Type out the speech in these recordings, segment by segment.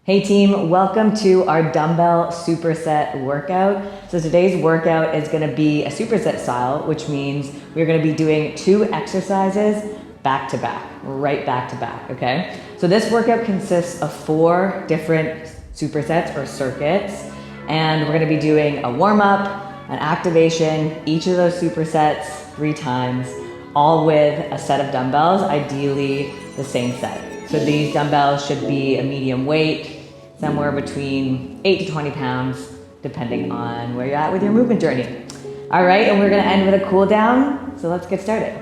Hey team, welcome to our dumbbell superset workout. So today's workout is gonna be a superset style, which means we're gonna be doing 2 exercises back to back, right back to back, okay? So this workout consists of 4 different supersets or circuits, and we're gonna be doing a warm-up, an activation, each of those supersets 3 times, all with a set of dumbbells, ideally the same set. So these dumbbells should be a medium weight, somewhere between 8 to 20 pounds, depending on where you're at with your movement journey. All right, and we're gonna end with a cool down, so let's get started.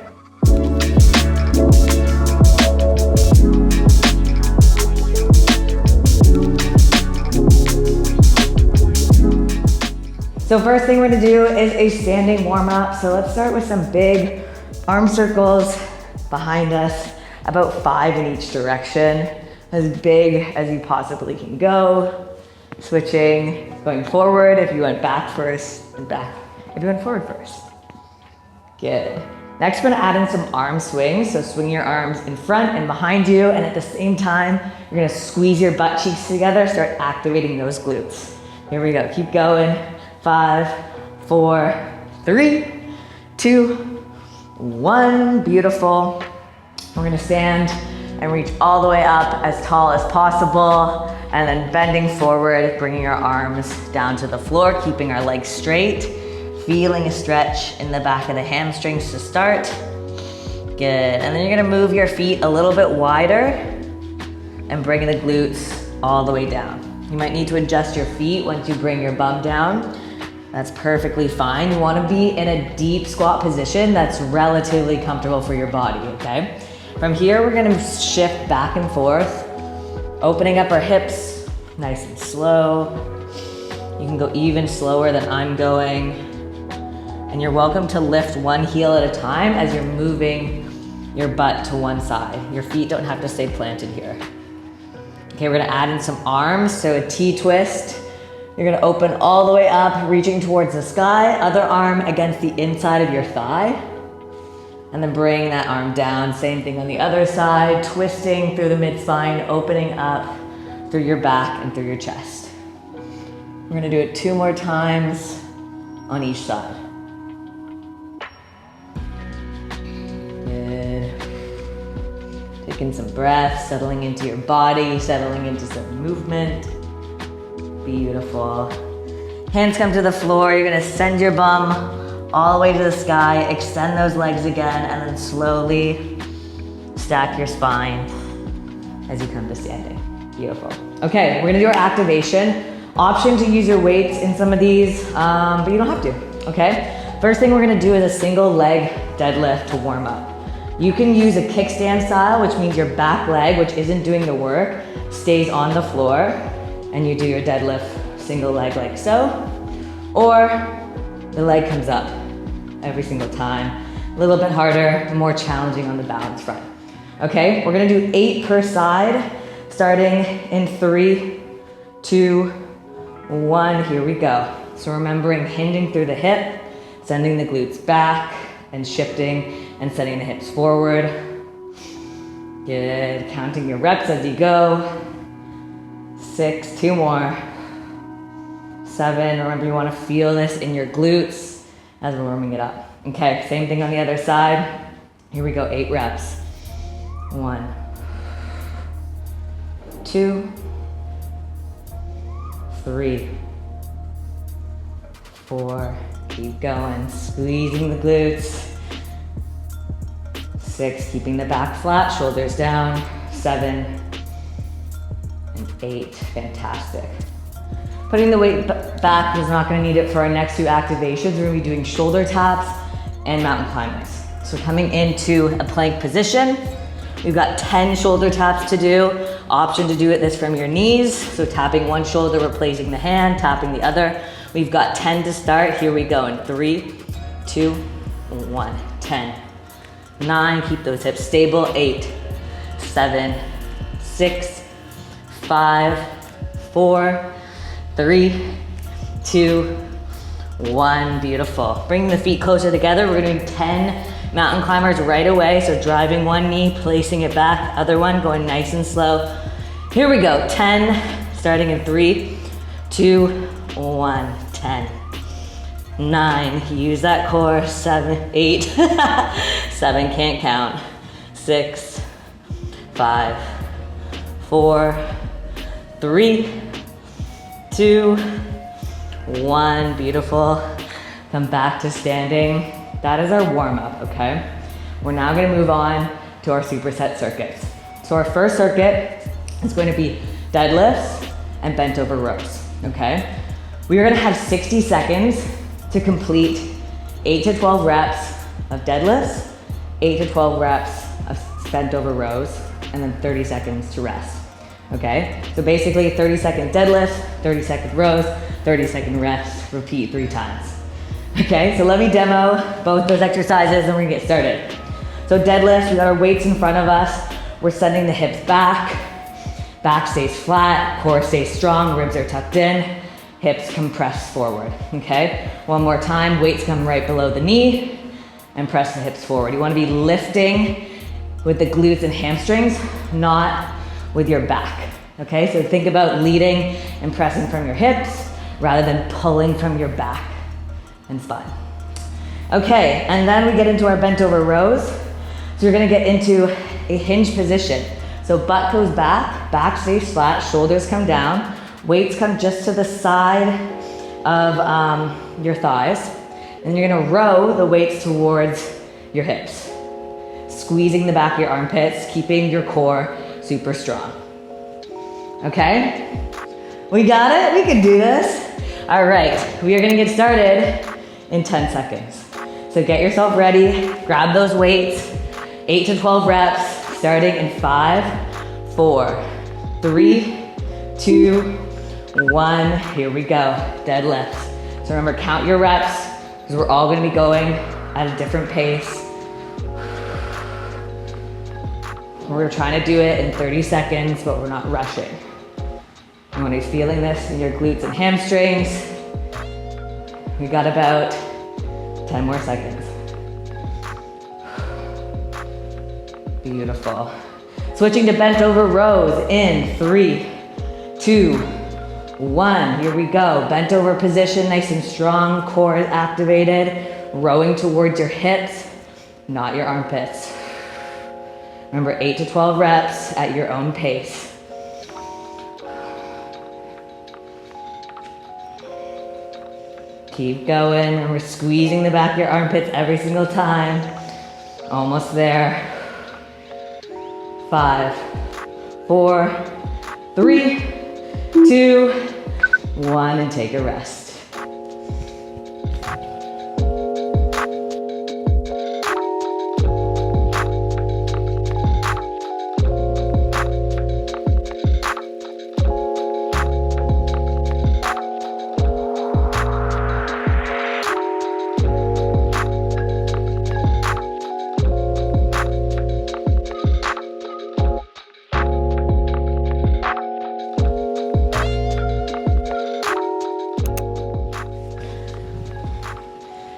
So first thing we're gonna do is a standing warm up. So let's start with some big arm circles behind us, about 5 in each direction. As big as you possibly can go. Switching, going forward if you went back first, and back if you went forward first. Good. Next, we're gonna add in some arm swings. So swing your arms in front and behind you, and at the same time, you're gonna squeeze your butt cheeks together, start activating those glutes. Here we go, keep going. 5, 4, 3, 2, 1, beautiful. We're gonna stand and reach all the way up as tall as possible, and then bending forward, bringing your arms down to the floor, keeping our legs straight, feeling a stretch in the back of the hamstrings to start. Good, and then you're gonna move your feet a little bit wider and bring the glutes all the way down. You might need to adjust your feet once you bring your bum down. That's perfectly fine. You wanna be in a deep squat position that's relatively comfortable for your body, okay? From here, we're gonna shift back and forth, opening up our hips, nice and slow. You can go even slower than I'm going. And you're welcome to lift one heel at a time as you're moving your butt to one side. Your feet don't have to stay planted here. Okay, we're gonna add in some arms, so a T-twist. You're gonna open all the way up, reaching towards the sky, other arm against the inside of your thigh. And then bring that arm down. Same thing on the other side, twisting through the mid-spine, opening up through your back and through your chest. We're gonna do it 2 more times on each side. Good. Taking some breaths, settling into your body, settling into some movement. Beautiful. Hands come to the floor. You're gonna send your bum all the way to the sky, extend those legs again, and then slowly stack your spine as you come to standing. Beautiful. Okay, we're gonna do our activation. Option to use your weights in some of these, but you don't have to, okay? First thing we're gonna do is a single leg deadlift to warm up. You can use a kickstand style, which means your back leg, which isn't doing the work, stays on the floor, and you do your deadlift single leg like so, or the leg comes up every single time. A little bit harder, more challenging on the balance front. Okay, we're gonna do 8 per side, starting in 3, 2, 1, here we go. So remembering hinging through the hip, sending the glutes back, and shifting and sending the hips forward. Good, counting your reps as you go. 6, 2 more. 7, remember you wanna feel this in your glutes as we're warming it up. Okay, same thing on the other side. Here we go, 8 reps. 1, 2, 3, 4, keep going, squeezing the glutes. 6, keeping the back flat, shoulders down. 7, and 8, fantastic. Putting the weight back is not gonna need it for our next 2 activations. We're gonna be doing shoulder taps and mountain climbers. So coming into a plank position, we've got 10 shoulder taps to do. Option to do this from your knees. So tapping one shoulder, replacing the hand, tapping the other. We've got 10 to start. Here we go in 3, 2, 1, 10. 9, keep those hips stable. 8, 7, 6, 5, 4, 3, 2, 1, beautiful. Bring the feet closer together. We're gonna do 10 mountain climbers right away. So driving one knee, placing it back, other one, going nice and slow. Here we go, 10 Starting in 3, 2, 1, 10, 9, use that core, 7, 8, 7, can't count, 6, 5, 4, 3, 2, 1, beautiful. Come back to standing. That is our warm up, okay? We're now gonna move on to our superset circuits. So our first circuit is going to be deadlifts and bent over rows, okay? We are gonna have 60 seconds to complete 8 to 12 reps of deadlifts, 8 to 12 reps of bent over rows, and then 30 seconds to rest, okay? So basically 30-second deadlift, 30-second rows, 30-second rest, repeat 3 times. Okay, so let me demo both those exercises and we're gonna get started. So deadlifts, we got our weights in front of us. We're sending the hips back. Back stays flat, core stays strong, ribs are tucked in, hips compress forward, okay? One more time, weights come right below the knee and press the hips forward. You wanna be lifting with the glutes and hamstrings, not with your back, okay? So think about leading and pressing from your hips rather than pulling from your back and spine. Okay, and then we get into our bent over rows. So you're gonna get into a hinge position. So butt goes back, back stays flat, shoulders come down, weights come just to the side of your thighs. And you're gonna row the weights towards your hips, squeezing the back of your armpits, keeping your core super strong. Okay? We got it? We can do this. All right, we are gonna get started in 10 seconds. So get yourself ready, grab those weights, 8 to 12 reps, starting in 5, 4, 3, 2, 1. Here we go, deadlifts. So remember, count your reps, because we're all gonna be going at a different pace. We're trying to do it in 30 seconds, but we're not rushing. You wanna be feeling this in your glutes and hamstrings. We got about 10 more seconds. Beautiful. Switching to bent over rows in 3, 2, 1. Here we go. Bent over position, nice and strong, core is activated, rowing towards your hips, not your armpits. Remember, 8 to 12 reps at your own pace. Keep going, and we're squeezing the back of your armpits every single time. Almost there. 5, 4, 3, 2, 1, and take a rest.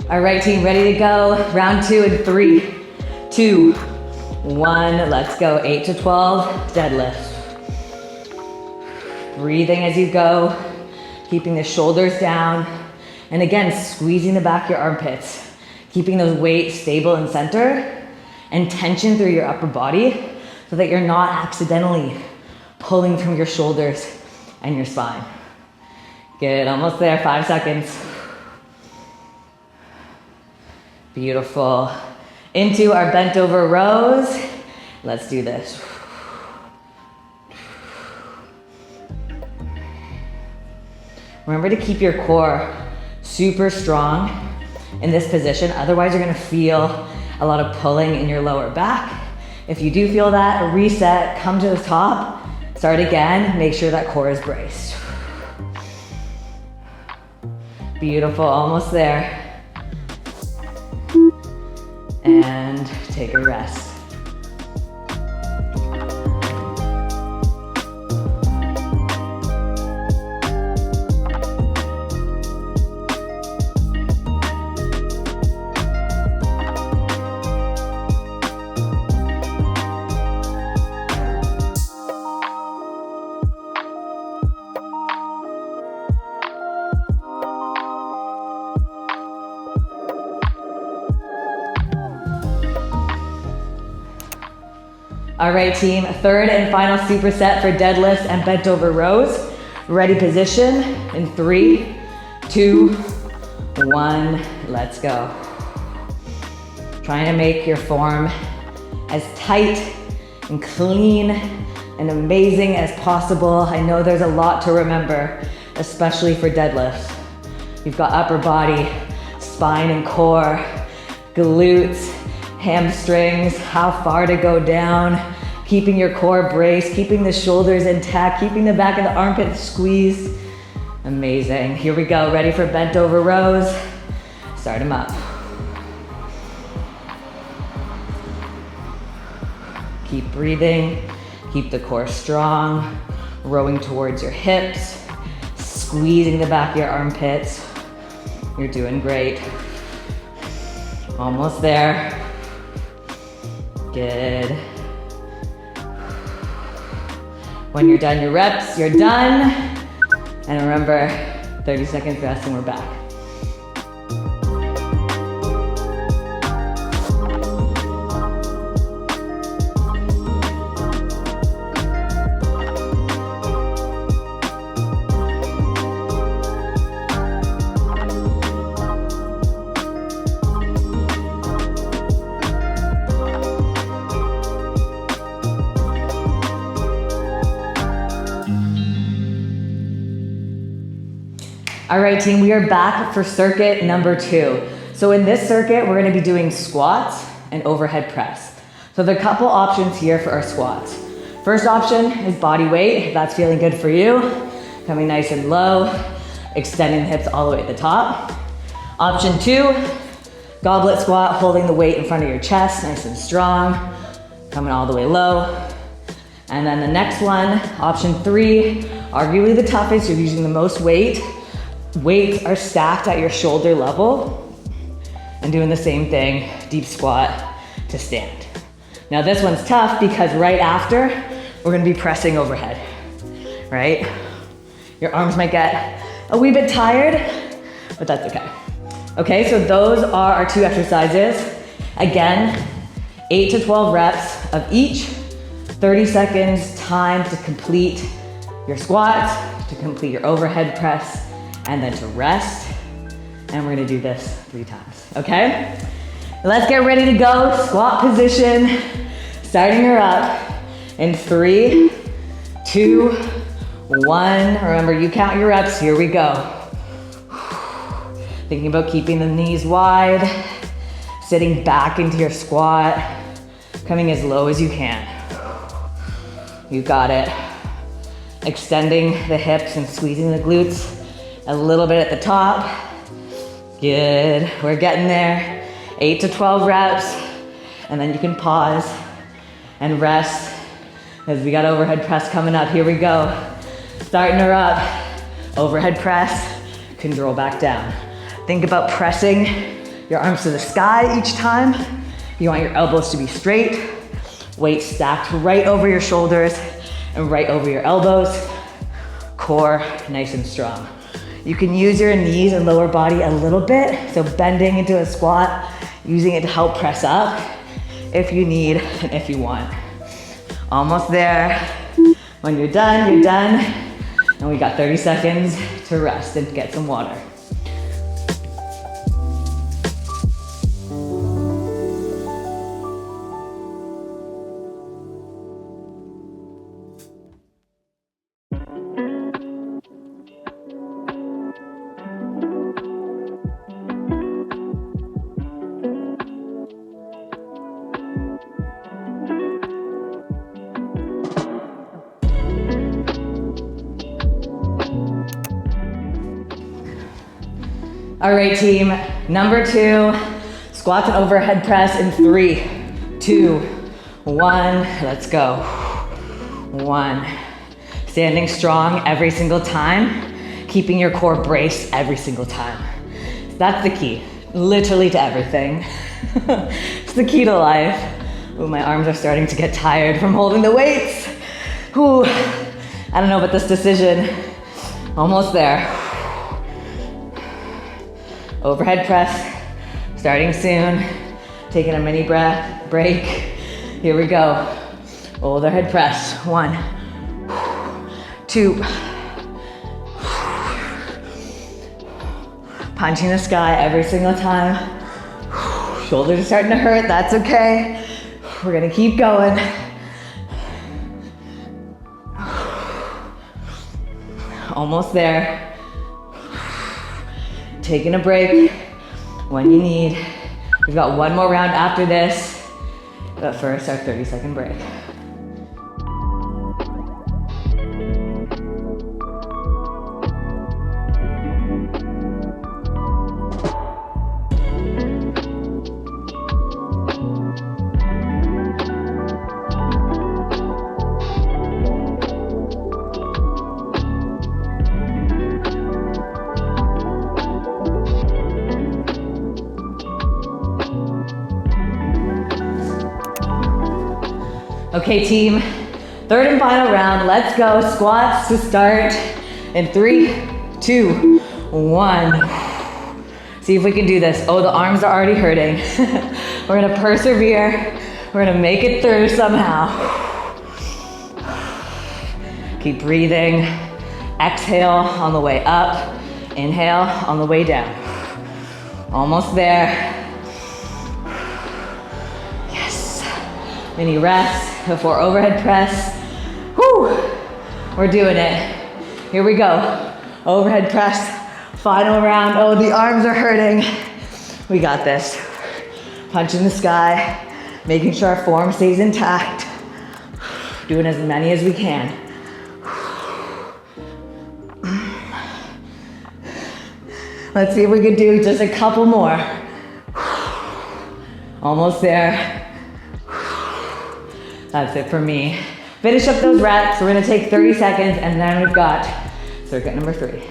All right, team, ready to go. Round 2 in 3, 2, 1. Let's go. 8 to 12 deadlifts. Breathing as you go, keeping the shoulders down. And again, squeezing the back of your armpits, keeping those weights stable and center and tension through your upper body so that you're not accidentally pulling from your shoulders and your spine. Good, almost there, 5 seconds. Beautiful. Into our bent over rows. Let's do this. Remember to keep your core super strong in this position. Otherwise, you're gonna feel a lot of pulling in your lower back. If you do feel that, reset, come to the top, start again, make sure that core is braced. Beautiful, almost there. And take a rest. All right, team, third and final superset for deadlifts and bent over rows. Ready position in 3, 2, 1, let's go. Trying to make your form as tight and clean and amazing as possible. I know there's a lot to remember, especially for deadlifts. You've got upper body, spine and core, glutes, hamstrings, how far to go down, keeping your core braced, keeping the shoulders intact, keeping the back of the armpits squeezed. Amazing. Here we go. Ready for bent over rows? Start them up. Keep breathing. Keep the core strong. Rowing towards your hips. Squeezing the back of your armpits. You're doing great. Almost there. Good. When you're done your reps, you're done. And remember, 30 seconds rest and we're back. All right, team, we are back for circuit number 2. So in this circuit, we're gonna be doing squats and overhead press. So there are a couple options here for our squats. First option is body weight, if that's feeling good for you. Coming nice and low, extending the hips all the way at the top. Option 2, goblet squat, holding the weight in front of your chest, nice and strong, coming all the way low. And then the next one, option 3, arguably the toughest, you're using the most weight. Weights are stacked at your shoulder level and doing the same thing, deep squat to stand. Now this one's tough because right after, we're gonna be pressing overhead, right? Your arms might get a wee bit tired, but that's okay. Okay, so those are our 2 exercises. Again, 8 to 12 reps of each, 30 seconds time to complete your squats, to complete your overhead press, and then to rest. And we're gonna do this 3 times, okay? Let's get ready to go. Squat position, starting her up in 3, 2, 1. Remember, you count your reps, here we go. Thinking about keeping the knees wide, sitting back into your squat, coming as low as you can. You got it. Extending the hips and squeezing the glutes. A little bit at the top. Good, we're getting there. 8 to 12 reps, and then you can pause and rest as we got overhead press coming up. Here we go. Starting her up, overhead press, control back down. Think about pressing your arms to the sky each time. You want your elbows to be straight, weight stacked right over your shoulders and right over your elbows. Core nice and strong. You can use your knees and lower body a little bit, so bending into a squat, using it to help press up if you need and if you want. Almost there. When you're done, you're done. And we got 30 seconds to rest and get some water. All right, team, number 2, squats and overhead press in 3, 2, 1, let's go. 1, standing strong every single time, keeping your core braced every single time. That's the key, literally to everything. It's the key to life. Ooh, my arms are starting to get tired from holding the weights. Ooh, I don't know about this decision. Almost there. Overhead press, starting soon. Taking a mini break. Here we go. Overhead press. 1, 2. Punching the sky every single time. Shoulders are starting to hurt, that's okay. We're gonna keep going. Almost there. Taking a break when you need. We've got one more round after this, but first our 30-second break. Okay team, third and final round. Let's go. Squats to start in 3, 2, 1. See if we can do this. Oh, the arms are already hurting. We're gonna persevere. We're gonna make it through somehow. Keep breathing. Exhale on the way up. Inhale on the way down. Almost there. Yes. Mini rest before overhead press. Whew. We're doing it. Here we go. Overhead press. Final round. Oh, the arms are hurting. We got this. Punch in the sky. Making sure our form stays intact. Doing as many as we can. Let's see if we can do just a couple more. Almost there. That's it for me. Finish up those reps. We're gonna take 30 seconds and then we've got circuit number 3.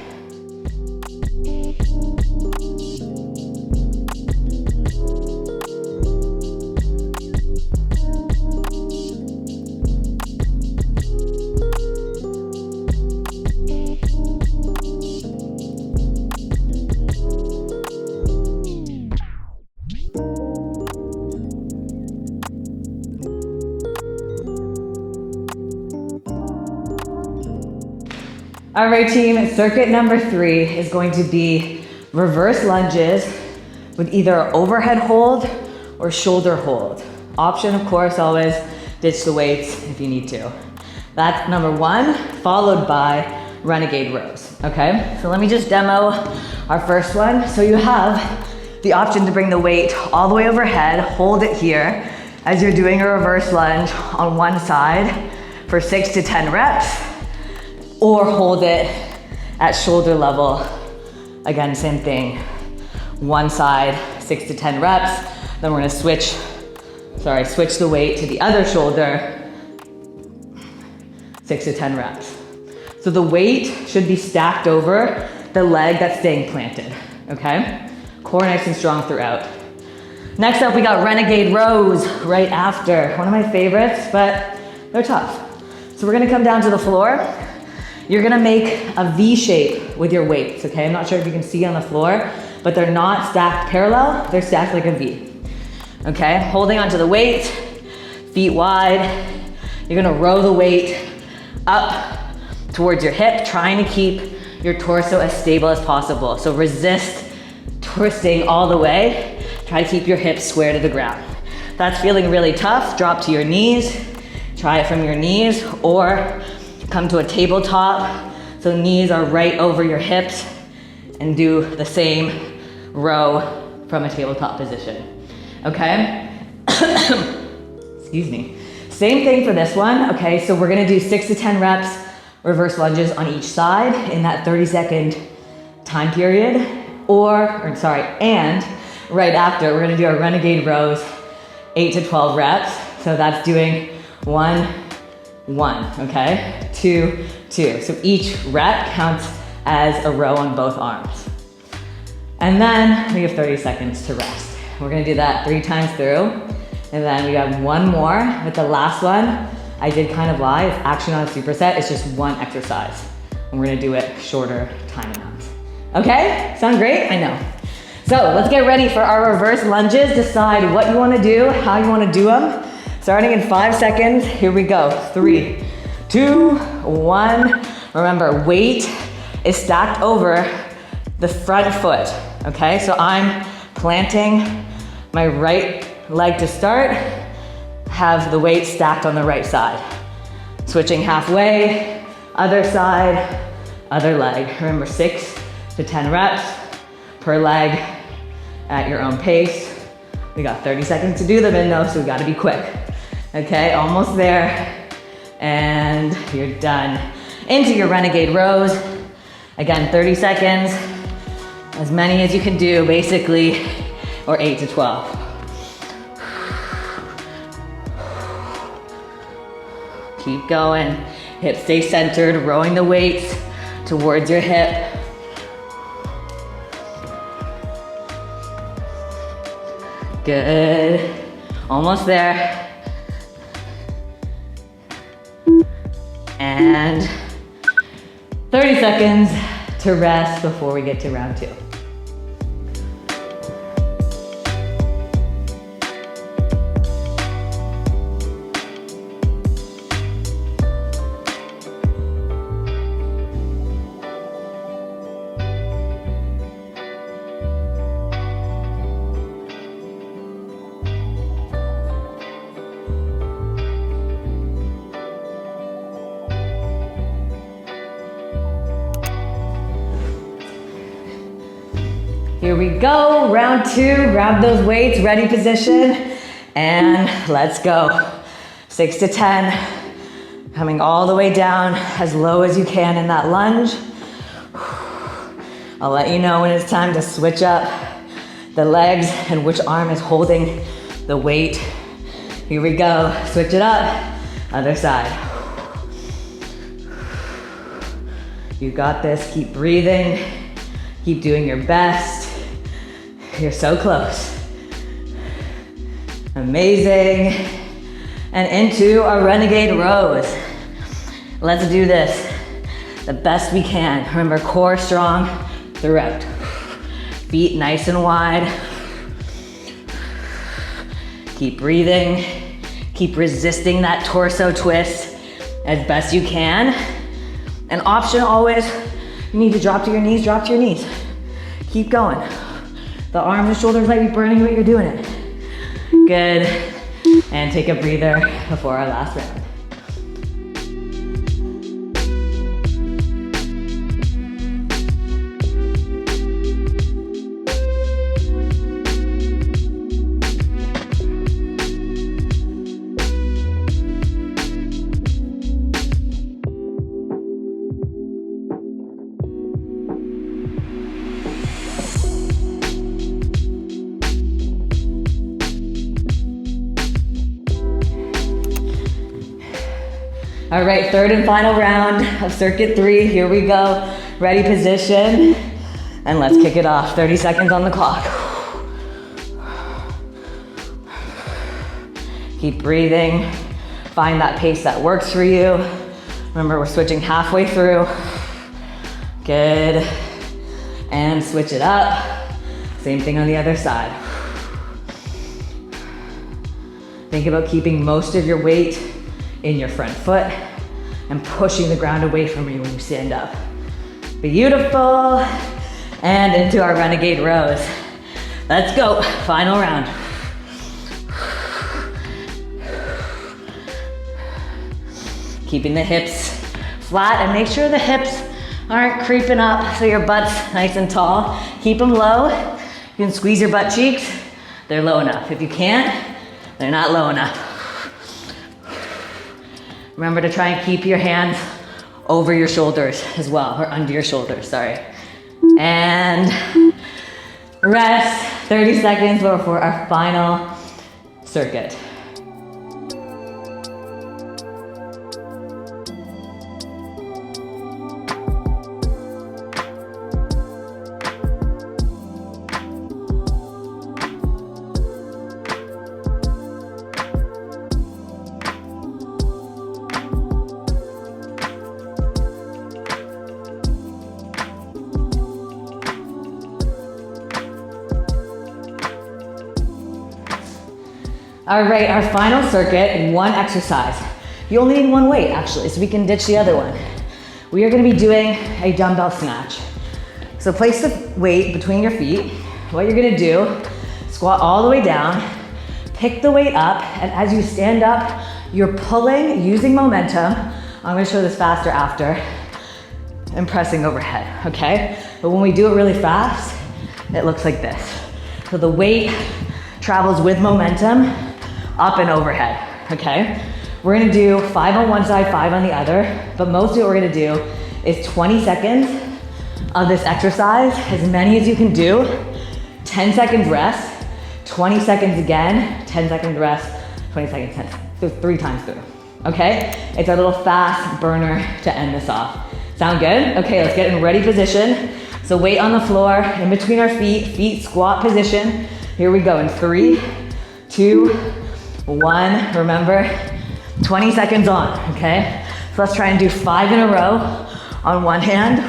All right, team, circuit number 3 is going to be reverse lunges with either overhead hold or shoulder hold. Option, of course, always ditch the weights if you need to. That's number 1, followed by Renegade rows, okay? So let me just demo our first one. So you have the option to bring the weight all the way overhead, hold it here as you're doing a reverse lunge on one side for 6 to 10 reps, or hold it at shoulder level. Again, same thing. One side, 6 to 10 reps. Then we're gonna switch the weight to the other shoulder, 6 to 10 reps. So the weight should be stacked over the leg that's staying planted, okay? Core nice and strong throughout. Next up, we got Renegade rows right after. One of my favorites, but they're tough. So we're gonna come down to the floor. You're gonna make a V shape with your weights, okay? I'm not sure if you can see on the floor, but they're not stacked parallel, they're stacked like a V. Okay, holding onto the weight, feet wide. You're gonna row the weight up towards your hip, trying to keep your torso as stable as possible. So resist twisting all the way. Try to keep your hips square to the ground. If that's feeling really tough, drop to your knees. Try it from your knees, or come to a tabletop, so knees are right over your hips, and do the same row from a tabletop position, okay? Excuse me. Same thing for this one, okay? So we're gonna do 6 to 10 reps, reverse lunges on each side in that 30-second time period, and right after, we're gonna do our Renegade rows, 8 to 12 reps. So that's doing 1, 1, okay? 2, 2. So each rep counts as a row on both arms. And then we have 30 seconds to rest. We're gonna do that 3 times through. And then we have one more. With the last one, I did kind of lie. It's actually not a superset, it's just one exercise. And we're gonna do it shorter time amounts. Okay, sound great? I know. So let's get ready for our reverse lunges. Decide what you wanna do, how you wanna do them. Starting in 5 seconds, here we go. 3, 2, 1. Remember, weight is stacked over the front foot, okay? So I'm planting my right leg to start, have the weight stacked on the right side. Switching halfway, other side, other leg. Remember, 6 to 10 reps per leg at your own pace. We got 30 seconds to do them in though, so we gotta be quick. Okay, almost there, and you're done. Into your Renegade rows. Again, 30 seconds, as many as you can do, basically, or 8 to 12. Keep going. Hips stay centered, rowing the weights towards your hip. Good. Almost there. And 30 seconds to rest before we get to round 2. Here we go, round 2, grab those weights, ready position, and let's go. 6 to 10, coming all the way down as low as you can in that lunge. I'll let you know when it's time to switch up the legs and which arm is holding the weight. Here we go, switch it up, other side. You got this, keep breathing, keep doing your best. You're so close. Amazing. And into our Renegade rows. Let's do this the best we can. Remember, core strong throughout. Feet nice and wide. Keep breathing. Keep resisting that torso twist as best you can. An option always, you need to drop to your knees, drop to your knees. Keep going. The arms and shoulders might be burning, but you're doing it. Good. And take a breather before our last round. All right, third and final round of circuit 3. Here we go. Ready position. And let's kick it off. 30 seconds on the clock. Keep breathing. Find that pace that works for you. Remember, we're switching halfway through. Good. And switch it up. Same thing on the other side. Think about keeping most of your weight in your front foot and pushing the ground away from you when you stand up. Beautiful. And into our Renegade rows. Let's go, final round. Keeping the hips flat and make sure the hips aren't creeping up so your butt's nice and tall. Keep them low. You can squeeze your butt cheeks. They're low enough. If you can't, they're not low enough. Remember to try and keep your hands over your shoulders as well, or under your shoulders, sorry. And rest, 30 seconds before our final circuit. All right, our final circuit, one exercise. You only need one weight actually, so we can ditch the other one. We are gonna be doing a dumbbell snatch. So place the weight between your feet. What you're gonna do, squat all the way down, pick the weight up, and as you stand up, you're pulling using momentum. I'm gonna show this faster after, and pressing overhead, okay? But when we do it really fast, it looks like this. So the weight travels with momentum up and overhead, okay? We're gonna do 5 on one side, 5 on the other, but mostly what we're gonna do is 20 seconds of this exercise, as many as you can do, 10 seconds rest, 20 seconds again, 10 seconds rest, 20 seconds, 10, so 3 times through, okay? It's our little fast burner to end this off. Sound good? Okay, let's get in ready position. So weight on the floor, in between our feet squat position. Here we go in 3, 2, 1. Remember, 20 seconds on, okay? So let's try and do 5 in a row on one hand.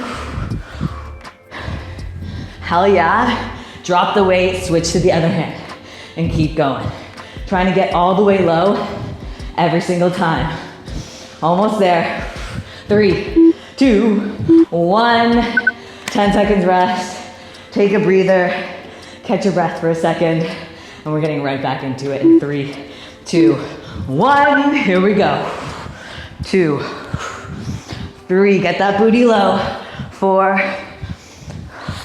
Hell yeah. Drop the weight, switch to the other hand, and keep going. Trying to get all the way low every single time. Almost there. 3, 2, 1. 10 seconds rest. Take a breather. Catch your breath for a second. And we're getting right back into it in 3, 2, 1. Here we go. 2, 3. Get that booty low. 4,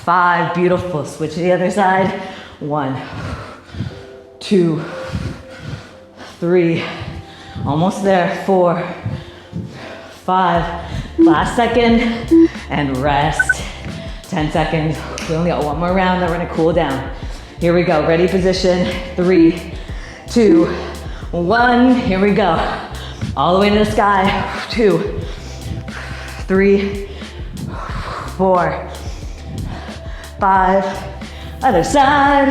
5. Beautiful. Switch to the other side. 1, 2, 3. Almost there. 4, 5. Last second. And rest. 10 seconds. We only got one more round, then we're gonna cool down. Here we go. Ready position. 3, 2, 1. Here we go. All the way to the sky. 2, 3, 4, 5. Other side.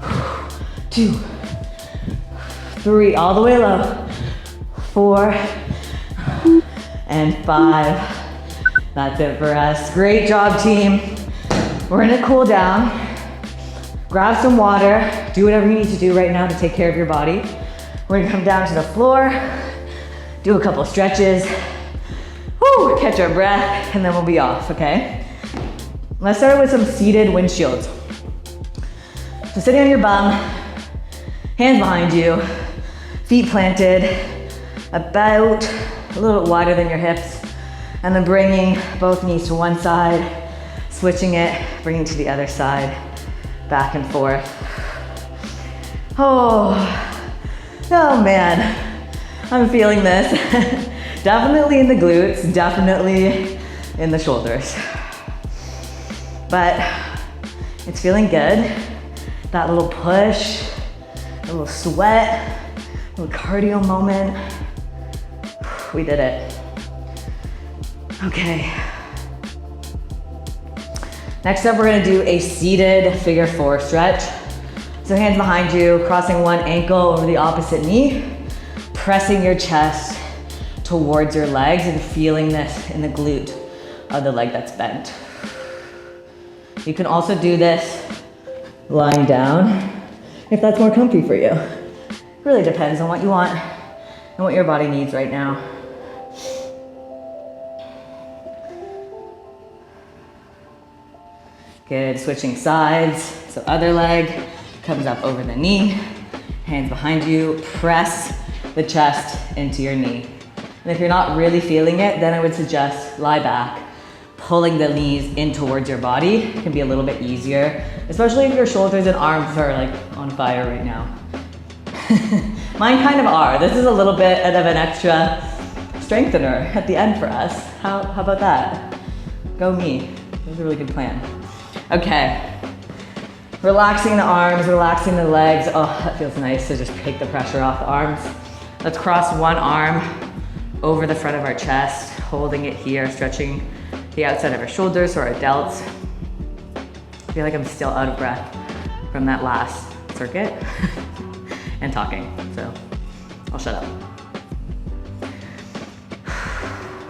1, 2, 3. All the way low. 4 and 5. That's it for us. Great job, team. We're gonna cool down. Grab some water. Do whatever you need to do right now to take care of your body. We're gonna come down to the floor, do a couple stretches. Woo, catch our breath, and then we'll be off, okay? Let's start with some seated windshields. So sitting on your bum, hands behind you, feet planted, about a little bit wider than your hips, and then bringing both knees to one side, switching it, bringing to the other side, back and forth. Oh man, I'm feeling this. Definitely in the glutes, definitely in the shoulders. But it's feeling good. That little push, a little sweat, a little cardio moment. We did it. Okay. Next up, we're gonna do a seated figure 4 stretch. So hands behind you, crossing one ankle over the opposite knee, pressing your chest towards your legs and feeling this in the glute of the leg that's bent. You can also do this lying down if that's more comfy for you. It really depends on what you want and what your body needs right now. Good, switching sides. So other leg comes up over the knee, hands behind you, press the chest into your knee. And if you're not really feeling it, then I would suggest lie back, pulling the knees in towards your body. It can be a little bit easier, especially if your shoulders and arms are like on fire right now. Mine kind of are. This is a little bit of an extra strengthener at the end for us. How about that? Go me. That was a really good plan. Okay. Relaxing the arms, relaxing the legs. Oh, that feels nice. So just take the pressure off the arms. Let's cross one arm over the front of our chest, holding it here, stretching the outside of our shoulders or our delts. I feel like I'm still out of breath from that last circuit and talking, so I'll shut up.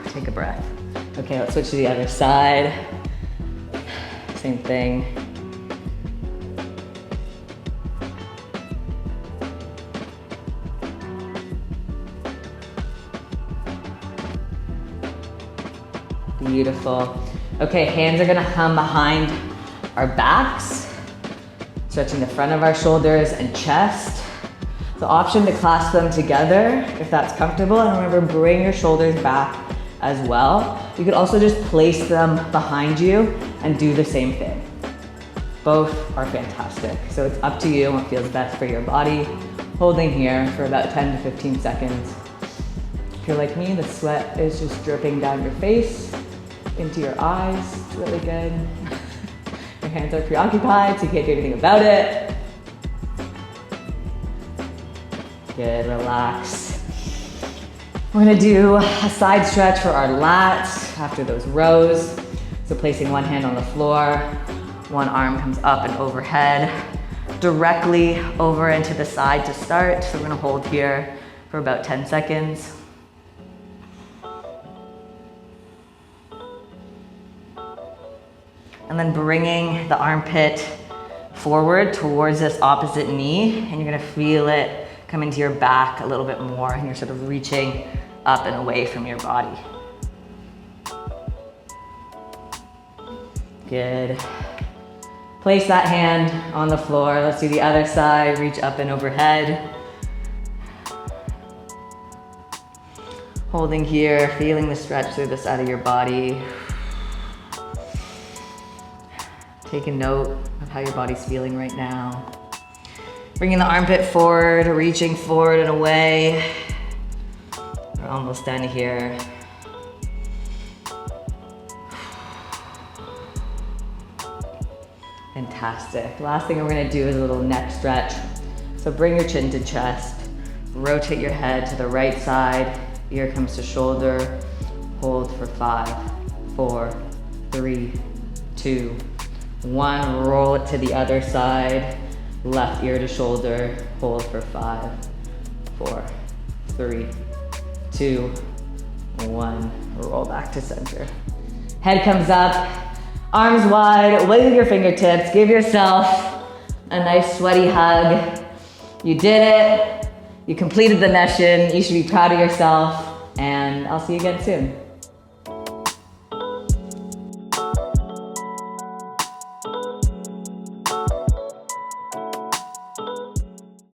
Take a breath. Okay, let's switch to the other side. Same thing. Beautiful. Okay, hands are gonna come behind our backs, stretching the front of our shoulders and chest. The option to clasp them together if that's comfortable, and remember, bring your shoulders back as well. You could also just place them behind you and do the same thing. Both are fantastic. So it's up to you what feels best for your body. Holding here for about 10 to 15 seconds. If you're like me, the sweat is just dripping down your face, into your eyes. It's really good. Your hands are preoccupied, so you can't do anything about it. Good, relax. We're gonna do a side stretch for our lats after those rows. So placing one hand on the floor, one arm comes up and overhead, directly over into the side to start. So we're gonna hold here for about 10 seconds. And then bringing the armpit forward towards this opposite knee, and you're gonna feel it come into your back a little bit more, and you're sort of reaching up and away from your body. Good. Place that hand on the floor. Let's do the other side. Reach up and overhead. Holding here, feeling the stretch through the side of your body. Take a note of how your body's feeling right now. Bringing the armpit forward, reaching forward and away. We're almost done here. Fantastic. Last thing we're gonna do is a little neck stretch. So bring your chin to chest, rotate your head to the right side, ear comes to shoulder, hold for 5, 4, 3, 2, 1. Roll it to the other side, left ear to shoulder, hold for 5, 4, 3, 2, 1. Roll back to center. Head comes up, arms wide, wiggle your fingertips, give yourself a nice sweaty hug. You did it, you completed the mission, you should be proud of yourself, and I'll see you again soon.